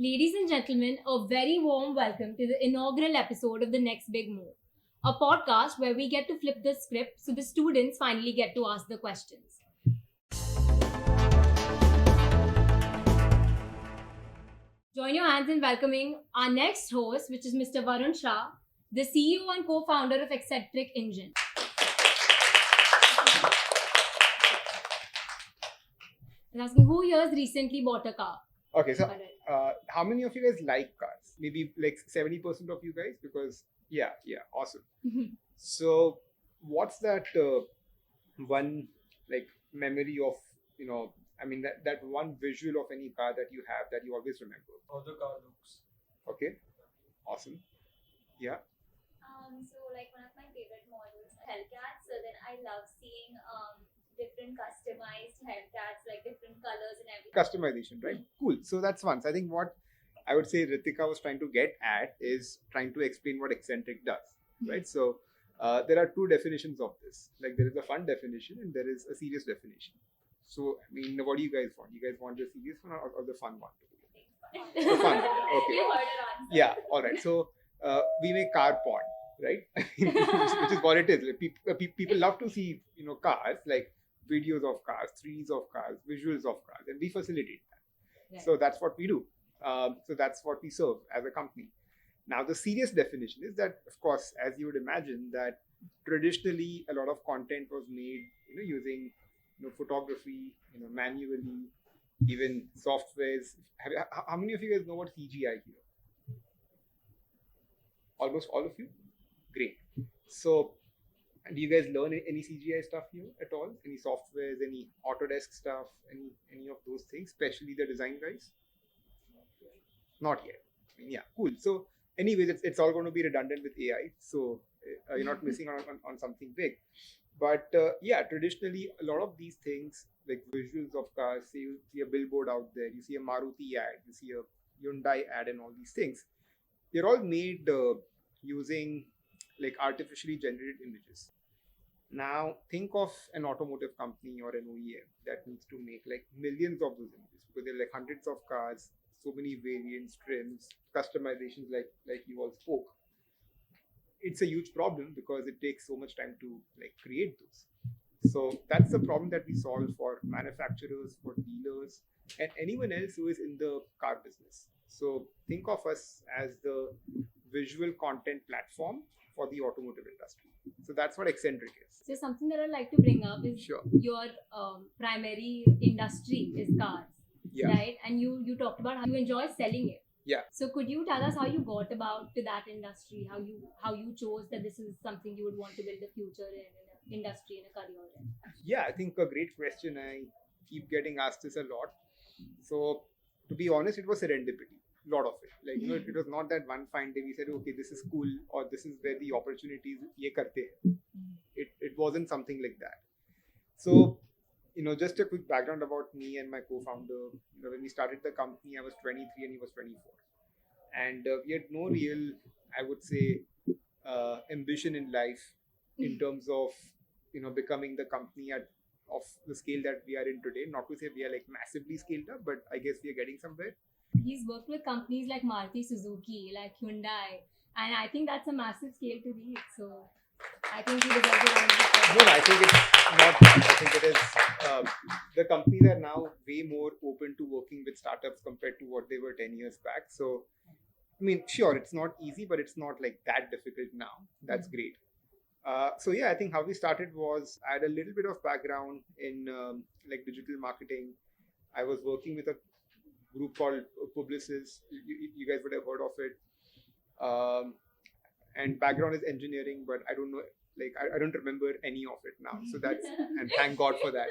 Ladies and gentlemen, a very warm welcome to the inaugural episode of The Next Big Move, a podcast where we get to flip the script so the students finally get to ask the questions. Join your hands in welcoming our next host, which is Mr. Varun Shah, the CEO and co-founder of Eccentric Engine. I'm asking who here has recently bought a car? Okay, so how many of you guys like cars? Maybe like 70% of you guys, because yeah, awesome. So what's that one like memory of, that one visual of any car that you have that you always remember? How the car looks. Okay, awesome. Yeah. So like one of my favorite models, Hellcats. So then I love seeing different customized Hellcats, like different colors and everything. Customization, right? Cool. So that's one. So I think what I would say Ritika was trying to get at is trying to explain what Eccentric does, right? So there are two definitions of this. Like there is a fun definition and there is a serious definition. So I mean, what do you guys want? You guys want the serious one or the fun one? The fun. Okay. You heard her answer. Yeah. All right. So we make car porn, right? which is what it is. Like, people love to see cars, like videos of cars, 3Ds of cars, visuals of cars, and we facilitate that. Right. So that's what we do. So that's what we serve as a company. Now, the serious definition is that, of course, as you would imagine, that traditionally a lot of content was made, using photography, manually, even softwares. How many of you guys know what CGI here? Almost all of you? Great. So, do you guys learn any CGI stuff here at all? Any softwares, any Autodesk stuff, any of those things, especially the design guys? Not yet. I mean, yeah, cool. So, anyways, it's all going to be redundant with AI. So, you're not missing on something big. But yeah, traditionally, a lot of these things, like visuals of cars, say you see a billboard out there, you see a Maruti ad, you see a Hyundai ad, and all these things, they're all made using like artificially generated images. Now, think of an automotive company or an OEM that needs to make like millions of those images because there are like hundreds of cars, so many variants, trims, customizations, like you all spoke. It's a huge problem because it takes so much time to like create those. So that's the problem that we solve for manufacturers, for dealers, and anyone else who is in the car business. So think of us as the visual content platform for the automotive industry. So that's what Eccentric is. So something that I'd like to bring up is Sure. your primary industry is cars, Yeah. right? And you talked about how you enjoy selling it. Yeah. So could you tell us how you got about to that industry? How you chose that this is something you would want to build a future in an industry, in a career in? Yeah, I think a great question. I keep getting asked this a lot. So to be honest, it was serendipity. A lot of it. Like, it was not that one fine day we said, okay, this is cool, or this is where the opportunities ye karte hai. It wasn't something like that. So, just a quick background about me and my co-founder. When we started the company, I was 23 and he was 24. And we had no real, I would say, ambition in life in terms of, becoming the company of the scale that we are in today. Not to say we are like massively scaled up, but I guess we are getting somewhere. He's worked with companies like Maruti Suzuki, like Hyundai, and I think that's a massive scale to reach. So I think he deserves a round of applause. No, I think it's not that. I think it is. The companies are now way more open to working with startups compared to what they were 10 years back. So, I mean, sure, it's not easy, but it's not like that difficult now. That's great. So yeah, I think how we started was I had a little bit of background in like digital marketing. I was working with a group called Publicis. You guys would have heard of it. And background is engineering, but I don't know, like I don't remember any of it now. So that's, and thank God for that.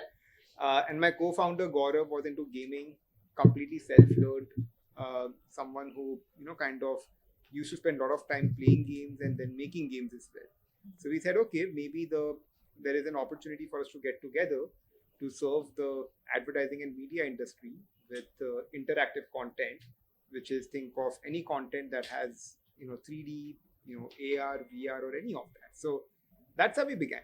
And my co-founder Gaurav was into gaming, completely self-learned, someone who kind of used to spend a lot of time playing games and then making games as well. So we said, okay, maybe there is an opportunity for us to get together to serve the advertising and media industry with interactive content, which is think of any content that has 3D, AR, VR, or any of that. So that's how we began.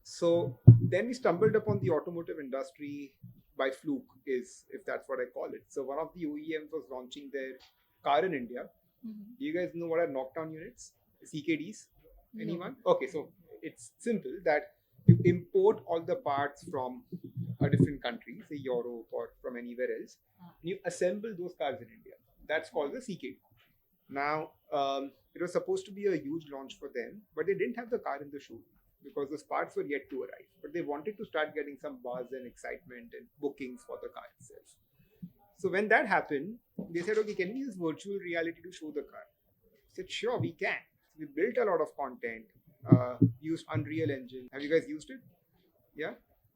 So then we stumbled upon the automotive industry by fluke is, if that's what I call it. So one of the OEMs was launching their car in India. Mhm. Do you guys know what are knockdown units? CKDs? No. Anyone? Okay, so it's simple that you import all the parts from a different country, say Europe or from anywhere else, and you assemble those cars in India. That's called the CKD. Now, it was supposed to be a huge launch for them, but they didn't have the car in the showroom because those parts were yet to arrive. But they wanted to start getting some buzz and excitement and bookings for the car itself. So when that happened, they said, okay, can we use virtual reality to show the car? I said, sure, we can. We built a lot of content, used Unreal Engine. Have you guys used it? Yeah.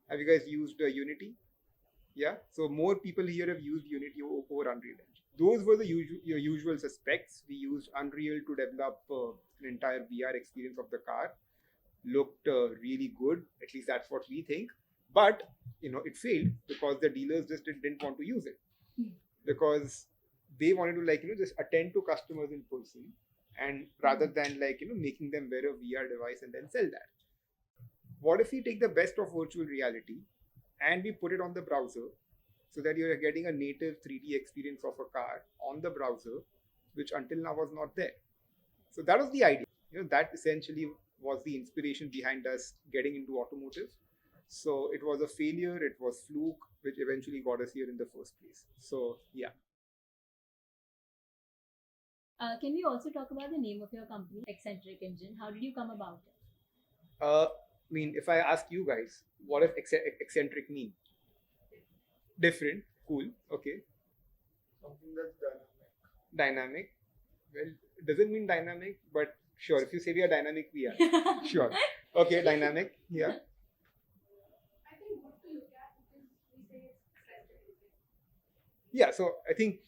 Have you guys used Unity? Yeah. So more people here have used Unity over Unreal Engine. Those were the usual suspects. We used Unreal to develop an entire VR experience of the car. Looked really good. At least that's what we think. But it failed because the dealers just didn't want to use it because they wanted to just attend to customers in person, and rather than making them wear a VR device and then sell that. What if we take the best of virtual reality and we put it on the browser so that you're getting a native 3D experience of a car on the browser, which until now was not there. So that was the idea. That essentially was the inspiration behind us getting into automotive. So it was a failure, it was fluke, which eventually got us here in the first place. So yeah. Can we also talk about the name of your company, Eccentric Engine? How did you come about it? If I ask you guys, what does eccentric mean? Different, cool, okay. Something that's dynamic. Dynamic. Well, it doesn't mean dynamic, but sure, if you say we are dynamic, we are. Sure. Okay, dynamic, yeah. I think good to look at because we say it's eccentric. Yeah, so I think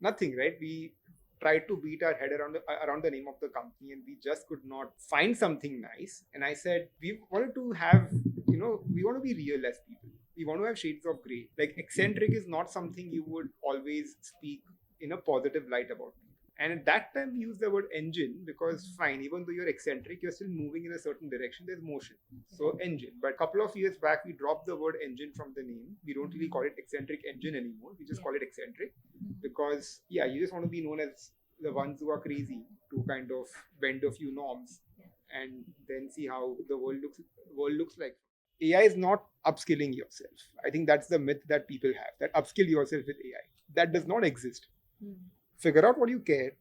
nothing, right? We tried to beat our head around the name of the company, and we just could not find something nice. And I said, we wanted to have, we want to be real as people. We want to have shades of gray. Like eccentric is not something you would always speak in a positive light about. And at that time, we used the word engine because fine, even though you're eccentric, you're still moving in a certain direction. There's motion. So engine. But a couple of years back, we dropped the word engine from the name. We don't really call it eccentric engine anymore. We just call it eccentric because, yeah, you just want to be known as the ones who are crazy to kind of bend a few norms and then see how the world looks like. AI is not upskilling yourself. I think that's the myth that people have, that upskill yourself with AI. That does not exist. Figure out what you care,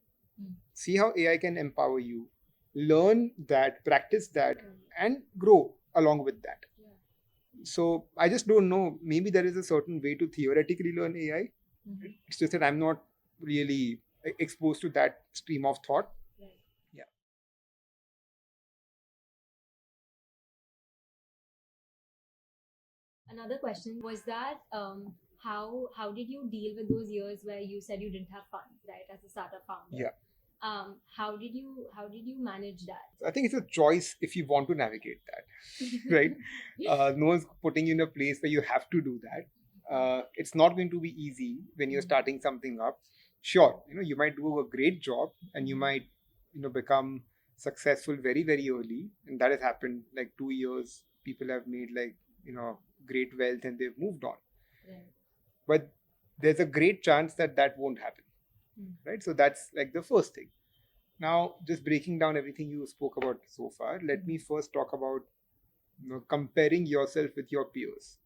see how AI can empower you, learn that, practice that, and grow along with that. So I just don't know, maybe there is a certain way to theoretically learn AI. It's just that I'm not really exposed to that stream of thought. Yeah. Another question was that how did you deal with those years where you said you didn't have funds, right, as a startup founder? Yeah. How did you manage that? I think it's a choice if you want to navigate that, right? No one's putting you in a place where you have to do that. It's not going to be easy when you're starting something up. Sure, you might do a great job and you might, become successful very, very early. And that has happened like 2 years. People have made great wealth and they've moved on. Right. But there's a great chance that won't happen, right? So that's like the first thing. Now, just breaking down everything you spoke about so far, let me first talk about comparing yourself with your peers.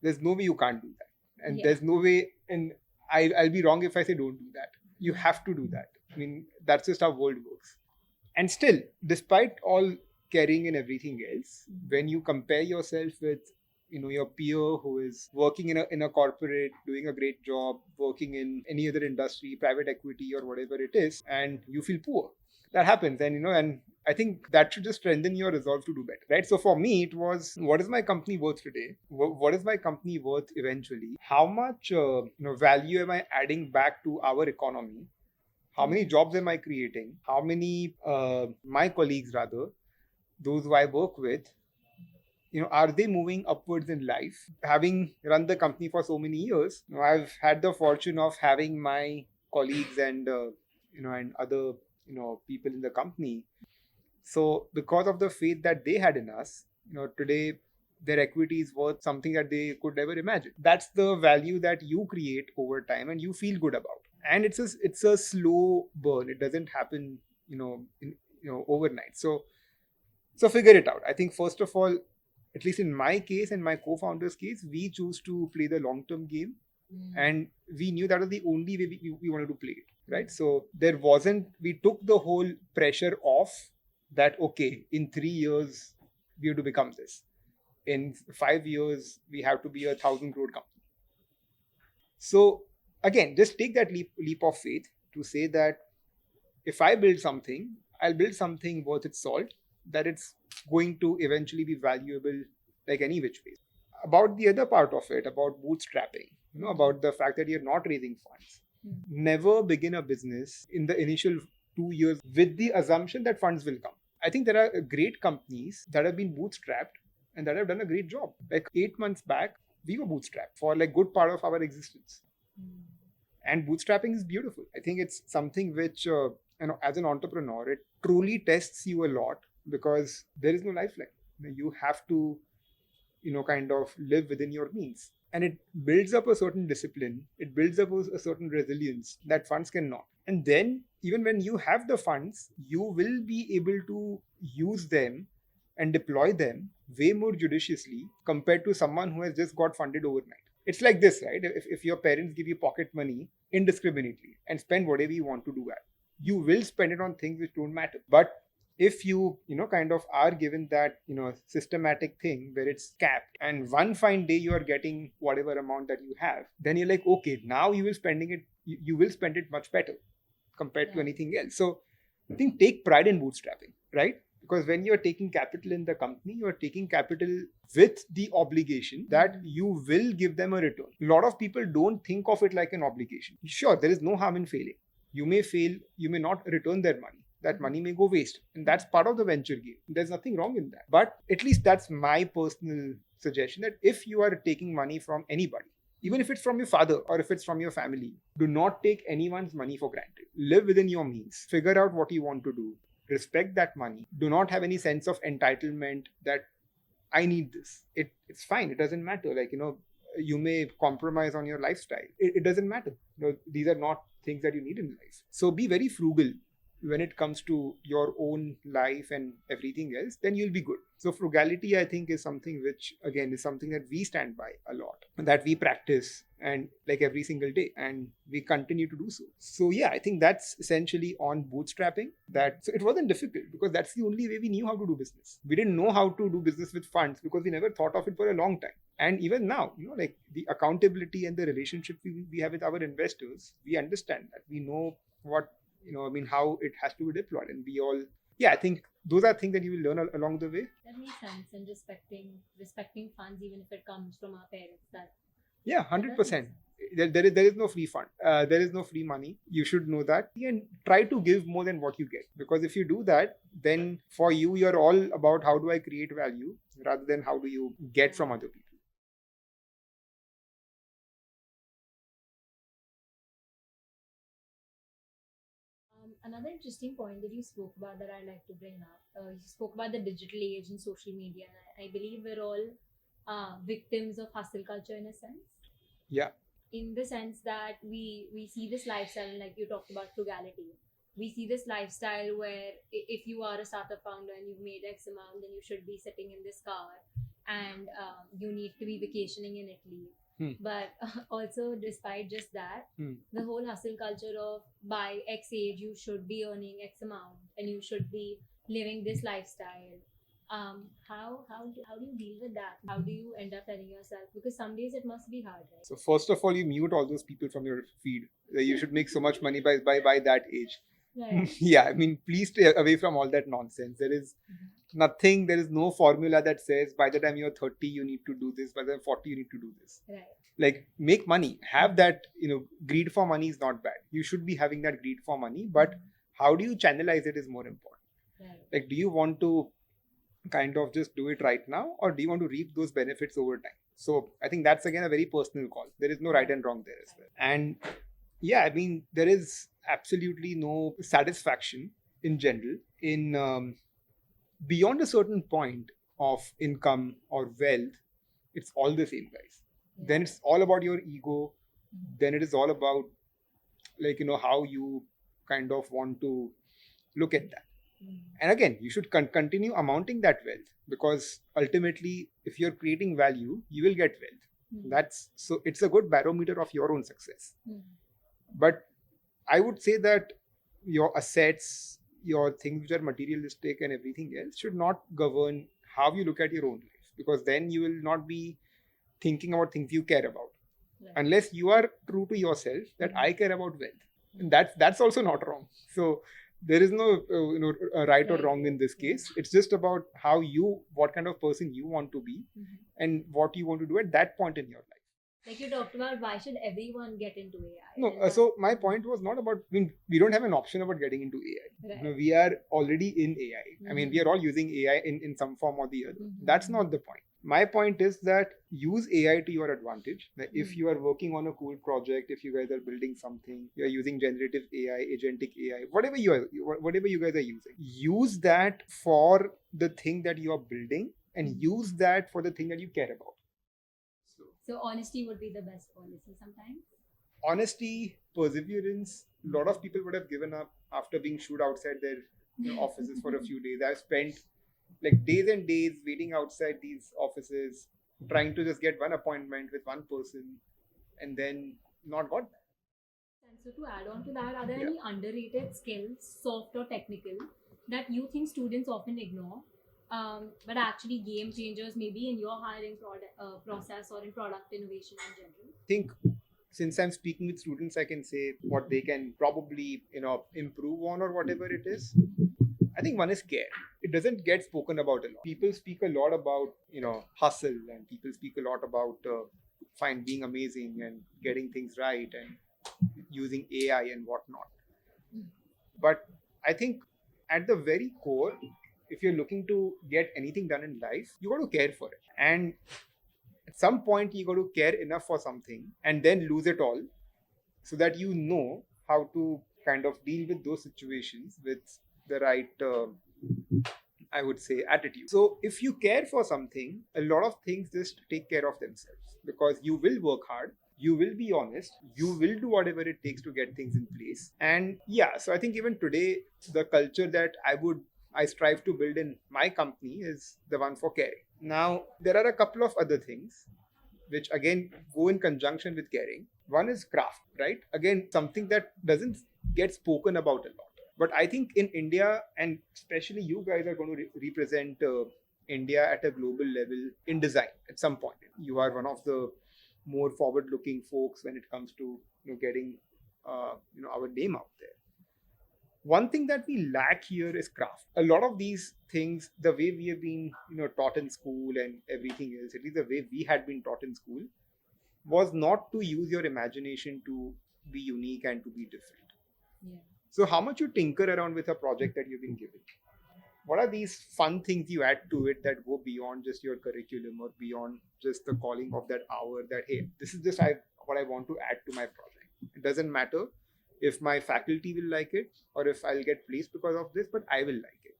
There's no way you can't do that, and there's no way. And I'll be wrong if I say don't do that. You have to do that. I mean, that's just how world works. And still, despite all caring and everything else, when you compare yourself with your peer who is working in a corporate, doing a great job, working in any other industry, private equity or whatever it is, and you feel poor, that happens. And and I think that should just strengthen your resolve to do better, right? So for me, it was, what is my company worth today? What is my company worth eventually? How much value am I adding back to our economy? How many jobs am I creating? How many my colleagues, rather, those who I work with, are they moving upwards in life? Having run the company for so many years, I've had the fortune of having my colleagues and and other people in the company. So because of the faith that they had in us, today their equity is worth something that they could never imagine. That's the value that you create over time and you feel good about. And it's a slow burn. It doesn't happen, overnight. So figure it out. I think first of all, at least in my case and my co-founder's case, we choose to play the long-term game, and we knew that was the only way we wanted to play it, right? So we took the whole pressure off that, okay, in 3 years, we have to become this. In 5 years, we have to be 1,000 crore company. So again, just take that leap of faith to say that if I build something, I'll build something worth its salt, that it's going to eventually be valuable like any which way. About the other part of it, about bootstrapping, about the fact that you're not raising funds. Never begin a business in the initial 2 years with the assumption that funds will come. I think there are great companies that have been bootstrapped and that have done a great job. Like 8 months back, we were bootstrapped for like good part of our existence. And bootstrapping is beautiful. I think it's something which, as an entrepreneur, it truly tests you a lot because there is no lifeline. You have to, kind of live within your means. And it builds up a certain discipline. It builds up a certain resilience that funds cannot. And then, even when you have the funds, you will be able to use them and deploy them way more judiciously compared to someone who has just got funded overnight. It's like this, right? If your parents give you pocket money indiscriminately and spend whatever you want to do at, you will spend it on things which don't matter. But if you, kind of are given that, systematic thing where it's capped and one fine day you are getting whatever amount that you have, then you're like, okay, now you will spend it much better compared to anything else. So I think take pride in bootstrapping, right? Because when you're taking capital in the company, you're taking capital with the obligation that you will give them a return. A lot of people don't think of it like an obligation. Sure, there is no harm in failing. You may fail, you may not return their money. That money may go waste. And that's part of the venture game. There's nothing wrong in that. But at least that's my personal suggestion, that if you are taking money from anybody, even if it's from your father or if it's from your family, do not take anyone's money for granted. Live within your means. Figure out what you want to do. Respect that money. Do not have any sense of entitlement that I need this. It's fine. It doesn't matter. Like, you may compromise on your lifestyle. It doesn't matter. These are not things that you need in life. So be very frugal when it comes to your own life and everything else, then you'll be good. So frugality, I think, is something which, again, is something that we stand by a lot, that we practice and like every single day, and we continue to do so. So yeah, I think that's essentially on bootstrapping. So it wasn't difficult because that's the only way we knew how to do business. We didn't know how to do business with funds because we never thought of it for a long time. And even now, like the accountability and the relationship we have with our investors, we understand that. We know what, how it has to be deployed. And we all, I think those are things that you will learn along the way. That makes sense. And respecting funds, even if it comes from our parents. 100%. There is no free fund. There is no free money. You should know that. And try to give more than what you get. Because if you do that, then for you, you're all about how do I create value rather than how do you get from other people. Another interesting point that you spoke about that I'd like to bring up, you spoke about the digital age and social media. And I believe we're all victims of hustle culture in a sense. Yeah. In the sense that we see this lifestyle, and like you talked about frugality, we see this lifestyle where if you are a startup founder and you've made X amount, then you should be sitting in this car and you need to be vacationing in Italy. But also, despite just that, the whole hustle culture of by X age, you should be earning X amount and you should be living this lifestyle. How do you deal with that? How do you end up telling yourself? Because some days it must be hard, right? So first of all, you mute all those people from your feed. You should make so much money by that age. Right. Yeah, I mean, please stay away from all that nonsense. There is nothing, there is no formula that says by the time you're 30, you need to do this, by the time 40, you need to do this. Right. Like, make money. Have that, greed for money is not bad. You should be having that greed for money, but how do you channelize it is more important. Right. Like, do you want to kind of just do it right now, or do you want to reap those benefits over time? So I think that's again a very personal call. There is no right and wrong there as well. And yeah, I mean, there is absolutely no satisfaction in general in beyond a certain point. of income or wealth, it's all the same, guys. Yeah. Then it's all about your ego. Then it is all about how you kind of want to look at that. And again, you should continue amounting that wealth, because ultimately, if you're creating value, you will get wealth. It's a good barometer of your own success. But I would say that your assets, your things which are materialistic and everything else should not govern how you look at your own life, because then you will not be thinking about things you care about. Right. Unless you are true to yourself that I care about wealth. And that's also not wrong. So there is no right or wrong in this case. It's just about what kind of person you want to be and what you want to do at that point in your life. Like you talked about, why should everyone get into AI? No, so my point was not about, we don't have an option about getting into AI. Right. We are already in AI. I mean, we are all using AI in some form or the other. That's not the point. My point is that use AI to your advantage. If you are working on a cool project, if you guys are building something, you're using generative AI, agentic AI, whatever you guys are using, use that for the thing that you are building and use that for the thing that you care about. So honesty would be the best policy sometimes. Honesty, perseverance. A lot of people would have given up after being shooed outside their offices for a few days. I've spent days and days waiting outside these offices, trying to just get one appointment with one person, and then not got that. And so to add on to that, are there any underrated skills, soft or technical, that you think students often ignore, but actually game changers maybe in your hiring process or in product innovation in general? I think since I'm speaking with students, I can say what they can probably improve on or whatever it is. I think one is care. It doesn't get spoken about a lot. People speak a lot about hustle, and people speak a lot about being amazing and getting things right and using AI and whatnot. But I think at the very core, if you're looking to get anything done in life, you got to care for it. And at some point, you got to care enough for something and then lose it all, so that you know how to kind of deal with those situations with the right, I would say, attitude. So if you care for something, a lot of things just take care of themselves, because you will work hard, you will be honest, you will do whatever it takes to get things in place. And so I think even today, the culture that I strive to build in my company is the one for caring. Now, there are a couple of other things which again go in conjunction with caring. One is craft, right? Again, something that doesn't get spoken about a lot. But I think in India, and especially you guys are going to represent India at a global level in design at some point. You are one of the more forward-looking folks when it comes to getting our name out there. One thing that we lack here is craft. A lot of these things, the way we have been taught in school and everything else, at least the way we had been taught in school, was not to use your imagination to be unique and to be different. Yeah. So how much you tinker around with a project that you've been given? What are these fun things you add to it that go beyond just your curriculum or beyond just the calling of that hour that, hey, this is just what I want to add to my project. It doesn't matter if my faculty will like it or if I'll get placed because of this, but I will like it.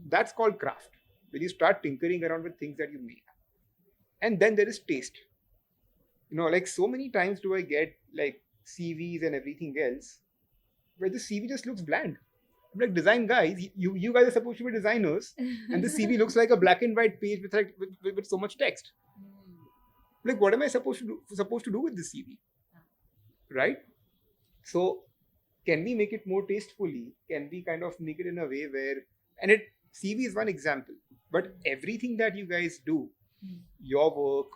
That's called craft. When you start tinkering around with things that you make. And then there is taste. So many times do I get CVs and everything else where the CV just looks bland. I'm like, design guys, you guys are supposed to be designers, and the CV looks like a black and white page with so much text. What am I supposed to do with this CV? Right? So can we make it more tastefully? Can we kind of make it in a way where, and CV is one example, but everything that you guys do, your work,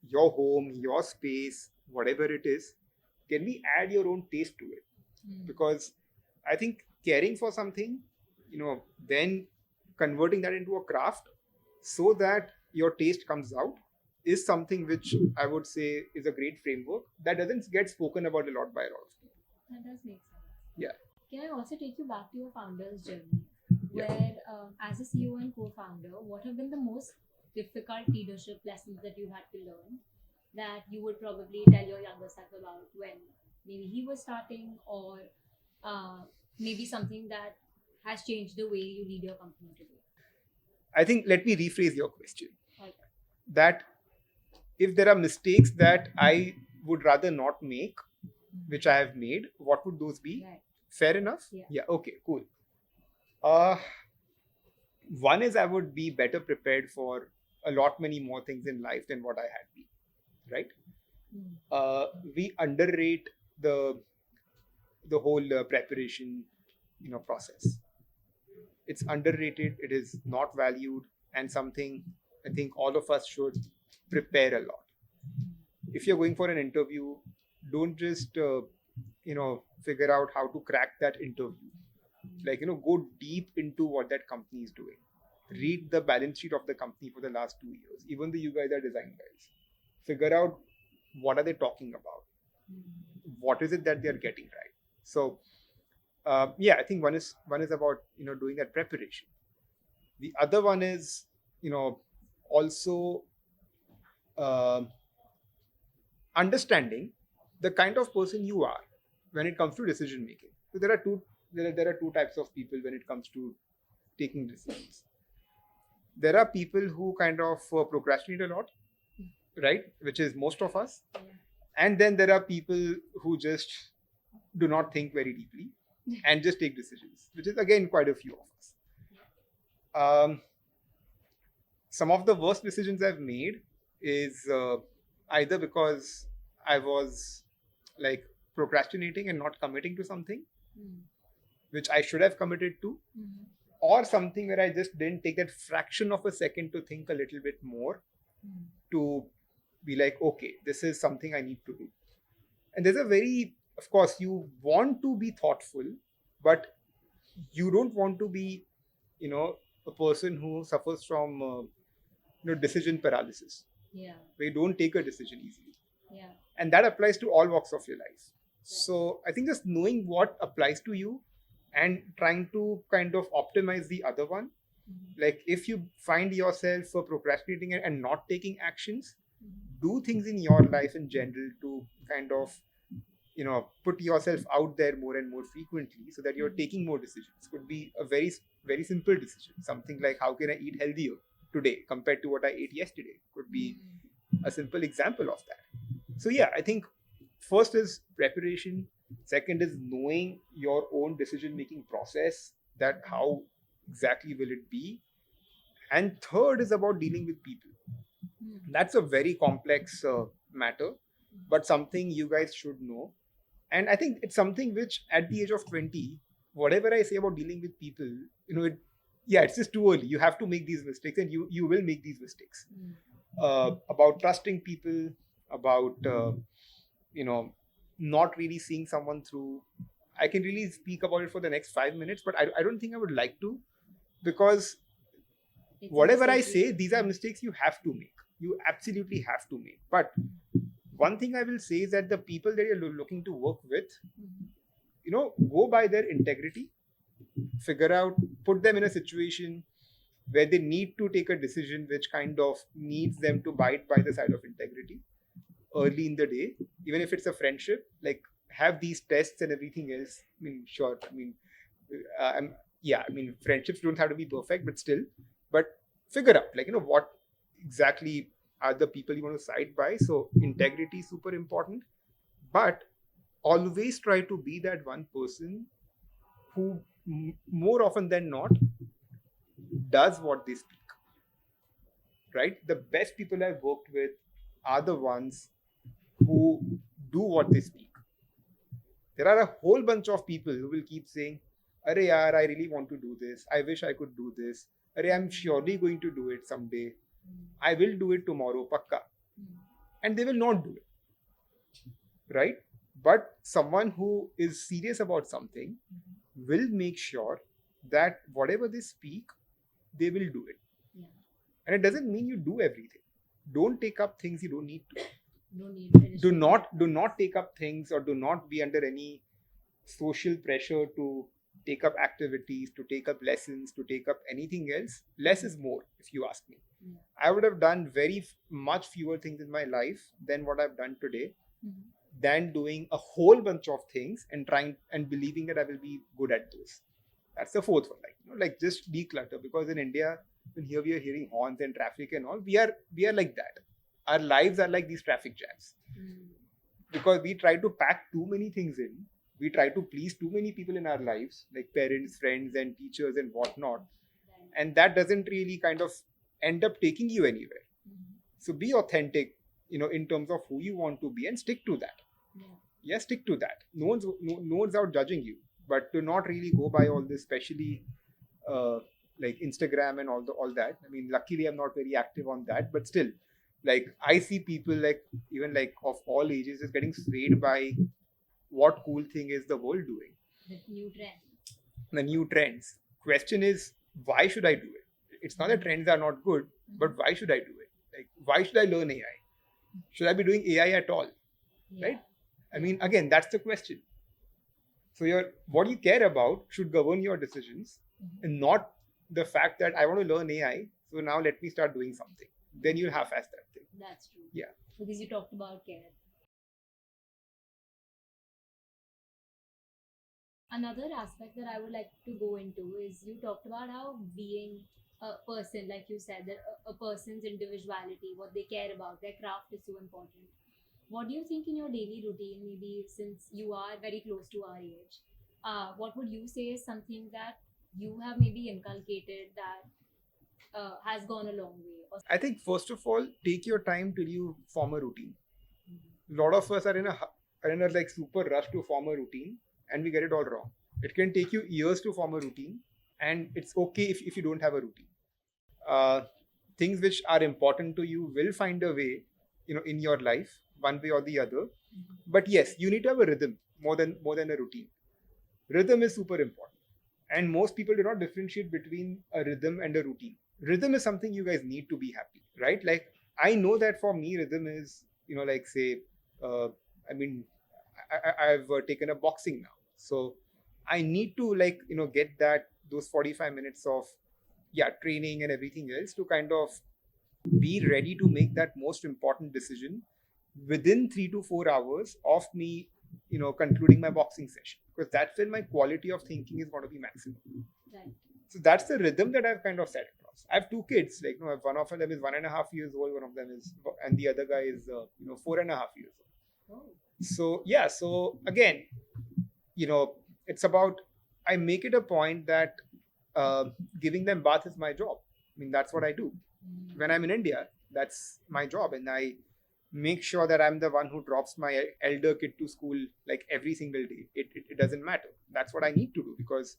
your home, your space, whatever it is, can we add your own taste to it? Because I think caring for something, then converting that into a craft so that your taste comes out is something which I would say is a great framework that doesn't get spoken about a lot by a lot of people. That does make sense. Yeah. Can I also take you back to your founder's journey? Where, as a CEO and co-founder, what have been the most difficult leadership lessons that you had to learn that you would probably tell your younger self about when maybe he was starting, or maybe something that has changed the way you lead your company today? I think let me rephrase your question. Okay. That if there are mistakes that I would rather not make, which I have made, what would those be? Right. Fair enough? Yeah. Okay, cool. One is I would be better prepared for a lot many more things in life than what I had been, right? We underrate the whole preparation, process. It's underrated. It is not valued, and something I think all of us should prepare a lot. If you're going for an interview, don't just figure out how to crack that interview. Go deep into what that company is doing. Read the balance sheet of the company for the last 2 years. Even though you guys are design guys, figure out what are they talking about. What is it that they are getting right? So, I think one is about doing that preparation. The other one is also understanding the kind of person you are when it comes to decision making. So there are two types of people when it comes to taking decisions. There are people who kind of procrastinate a lot, right? Which is most of us. And then there are people who just do not think very deeply and just take decisions, which is again quite a few of us. Some of the worst decisions I've made is either because I was like procrastinating and not committing to something, which I should have committed to, or something where I just didn't take that fraction of a second to think a little bit more to be like, okay, this is something I need to do. And there's of course, you want to be thoughtful, but you don't want to be, a person who suffers from, decision paralysis. Yeah. Where you don't take a decision easily. Yeah. And that applies to all walks of your life. So I think just knowing what applies to you and trying to kind of optimize the other one. Like if you find yourself procrastinating and not taking actions, do things in your life in general to kind of put yourself out there more and more frequently so that you're taking more decisions. Could be a very, very simple decision. Something like, how can I eat healthier today compared to what I ate yesterday? Could be a simple example of that. So I think first is preparation. Second is knowing your own decision making process, that how exactly will it be. And third is about dealing with people. That's a very complex matter, but something you guys should know. And I think it's something which at the age of 20, whatever I say about dealing with people, it's just too early. You have to make these mistakes, and you will make these mistakes. About trusting people, about not really seeing someone through. I can really speak about it for the next 5 minutes, but I don't think I would like to, because whatever I say, these are mistakes you have to make. You absolutely have to make. But one thing I will say is that the people that you're looking to work with, go by their integrity, figure out, put them in a situation where they need to take a decision which kind of needs them to bite by the side of integrity early in the day, even if it's a friendship, like have these tests and everything else. I mean, sure. Friendships don't have to be perfect, but still, figure out, what exactly are the people you want to side by. So integrity is super important, but always try to be that one person who more often than not does what they speak, right? The best people I've worked with are the ones who do what they speak. There are a whole bunch of people who will keep saying, "Arey yaar, I really want to do this. I wish I could do this. Arey, I'm surely going to do it someday. I will do it tomorrow, pakka." And they will not do it, right? But someone who is serious about something will make sure that whatever they speak, they will do it. And it doesn't mean you do everything. Don't take up things you don't need to. Do not take up things, or do not be under any social pressure to take up activities, to take up lessons, to take up anything else. Less is more, if you ask me. I would have done very much fewer things in my life than what I've done today, than doing a whole bunch of things and trying and believing that I will be good at those. That's the fourth one. Like just declutter, because in India, And here we are hearing horns and traffic and all. We are like that. Our lives are like these traffic jams because we try to pack too many things in. We try to please too many people in our lives, like parents, friends, and teachers and whatnot, and that doesn't really kind of end up taking you anywhere. So be authentic, in terms of who you want to be, and stick to that. Yeah, stick to that. No one's out judging you, but to not really go by all this, especially like Instagram and all that. I mean, luckily I'm not very active on that, but still, like I see people like even like of all ages is getting swayed by what cool thing is the world doing. The new trends. Question is, why should I do it? It's not that trends are not good, but why should I do it? Like, why should I learn AI? Should I be doing AI at all? Right? I mean, again, that's the question. So what you care about should govern your decisions, and not the fact that I want to learn AI, so now let me start doing something. Then you'll half-ass that thing. That's true. Yeah. Because you talked about care. Another aspect that I would like to go into is you talked about how being a person, like you said, that a person's individuality, what they care about, their craft is so important. What do you think in your daily routine, maybe since you are very close to our age, what would you say is something that you have maybe inculcated that has gone a long way? I think first of all, take your time till you form a routine. A lot of us are in a like super rush to form a routine, and we get it all wrong. It can take you years to form a routine, and it's okay if you don't have a routine. Things which are important to you will find a way, in your life, one way or the other. But yes, you need to have a rhythm more than a routine. Rhythm is super important, and most people do not differentiate between a rhythm and a routine. Rhythm is something you guys need to be happy, right? Like I know that for me, rhythm is, like say, I mean, I've taken a boxing now, so I need to get those 45 minutes of training and everything else to kind of be ready to make that most important decision within 3 to 4 hours of me concluding my boxing session, because that's when my quality of thinking is going to be maximum. Right. So that's the rhythm that I've kind of set across. I have 2 kids, like one of them is 1.5 years old, one of them is, and the other guy is 4.5 years old. So again, it's about, I make it a point that giving them bath is my job. I mean, that's what I do. When I'm in India, that's my job, and I make sure that I'm the one who drops my elder kid to school like every single day. It doesn't matter. That's what I need to do, because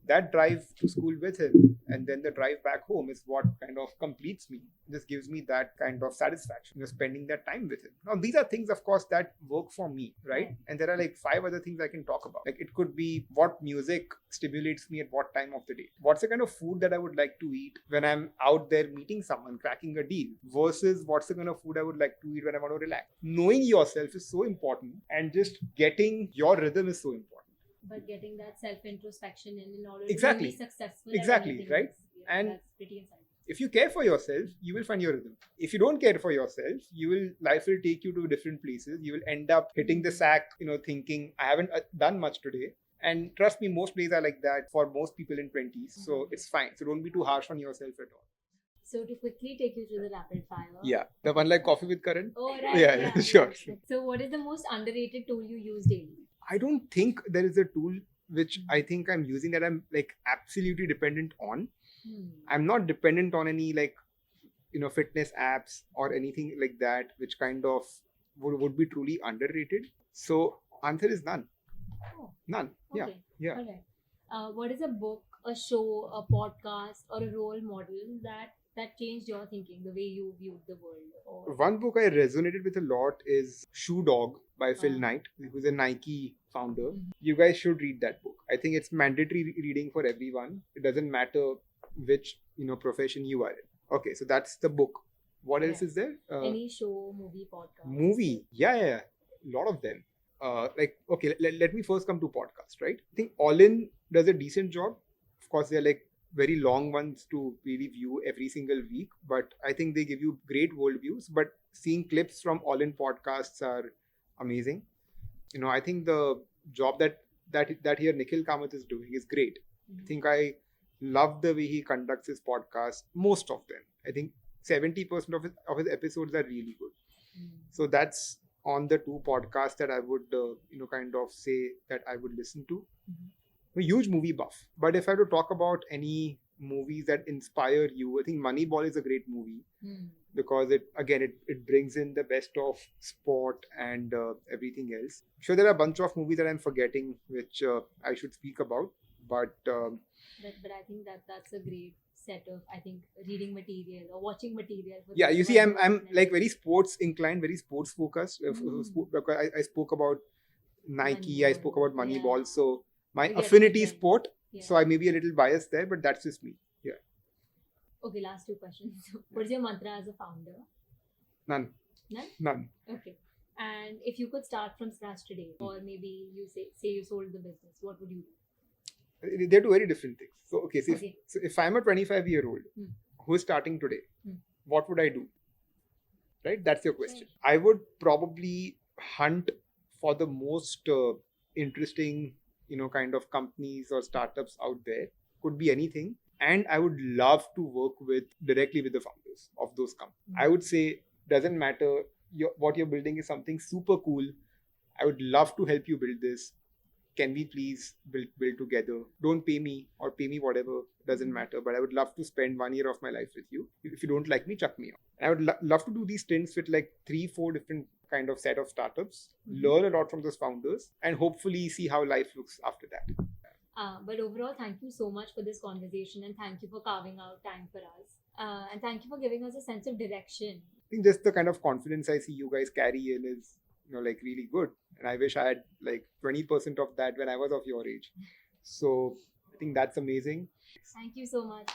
that drive to school with him and then the drive back home is what kind of completes me. This gives me that kind of satisfaction, spending that time with him. Now, these are things, of course, that work for me, right? And there are like 5 other things I can talk about. Like it could be what music stimulates me at what time of the day. What's the kind of food that I would like to eat when I'm out there meeting someone, cracking a deal, versus what's the kind of food I would like to eat when I want to relax. Knowing yourself is so important, and just getting your rhythm is so important. But getting that self-introspection in order Exactly. to be successful. Exactly, right? And that's pretty insightful. If you care for yourself, you will find your rhythm. If you don't care for yourself, life will take you to different places. You will end up hitting the sack, thinking, I haven't done much today. And trust me, most plays are like that for most people in 20s. So it's fine. So don't be too harsh on yourself at all. So to quickly take you through the rapid fire. Yeah. The one like coffee with Karan? Oh, right. Yeah, sure. So what is the most underrated tool you use daily? I don't think there is a tool which I think I'm using that I'm like absolutely dependent on. I'm not dependent on any fitness apps or anything like that, which kind of would be truly underrated. So answer is none. Oh. None. Okay. Yeah. All right. What is a book, a show, a podcast, or a role model that changed your thinking, the way you viewed the world? Or... One book I resonated with a lot is Shoe Dog by Phil Knight, who's a Nike founder. You guys should read that book. I think it's mandatory reading for everyone. It doesn't matter which profession you are in. Okay, so that's the book. What else is there? Any show, movie, podcast? Movie. Yeah. A lot of them. Let me first come to podcast, right? I think All In does a decent job. Of course, they're like very long ones to really view every single week, but I think they give you great worldviews. But seeing clips from All In podcasts are amazing. I think the job that here Nikhil Kamath is doing is great. I think I Love the way he conducts his podcast. Most of them, I think 70% of his episodes are really good. So that's on the two podcasts that I would, kind of say that I would listen to. I'm a huge movie buff. But if I had to talk about any movies that inspire you, I think Moneyball is a great movie because it brings in the best of sport and everything else. Sure, there are a bunch of movies that I'm forgetting which I should speak about, but But I think that's a great set of, I think, reading material or watching material. For yeah, this you see, one I'm person. like very sports inclined, very sports focused. Because I spoke about Nike, I spoke about Moneyball, Yeah. so my I get affinity it, is right. sport. Yeah. So I may be a little biased there, but that's just me. Yeah, Okay, last two questions. What is your mantra as a founder? none. None? Okay. And if you could start from scratch today, or maybe you say you sold the business, what would you do? They're two very different things. So okay, Okay. so if I'm a 25-year-old who is starting today, what would I do? Right, that's your question. I would probably hunt for the most interesting, kind of companies or startups out there. Could be anything, and I would love to work directly with the founders of those companies. I would say doesn't matter. What you're building is something super cool. I would love to help you build this. Can we please build together? Don't pay me or pay me whatever, doesn't matter. But I would love to spend 1 year of my life with you. If you don't like me, chuck me out. And I would love to do these stints with like 3-4 different kind of set of startups, learn a lot from those founders, and hopefully see how life looks after that. But overall, thank you so much for this conversation, and thank you for carving out time for us. And thank you for giving us a sense of direction. I think just the kind of confidence I see you guys carry in is, like really good. And I wish I had like 20% of that when I was of your age. So I think that's amazing. Thank you so much.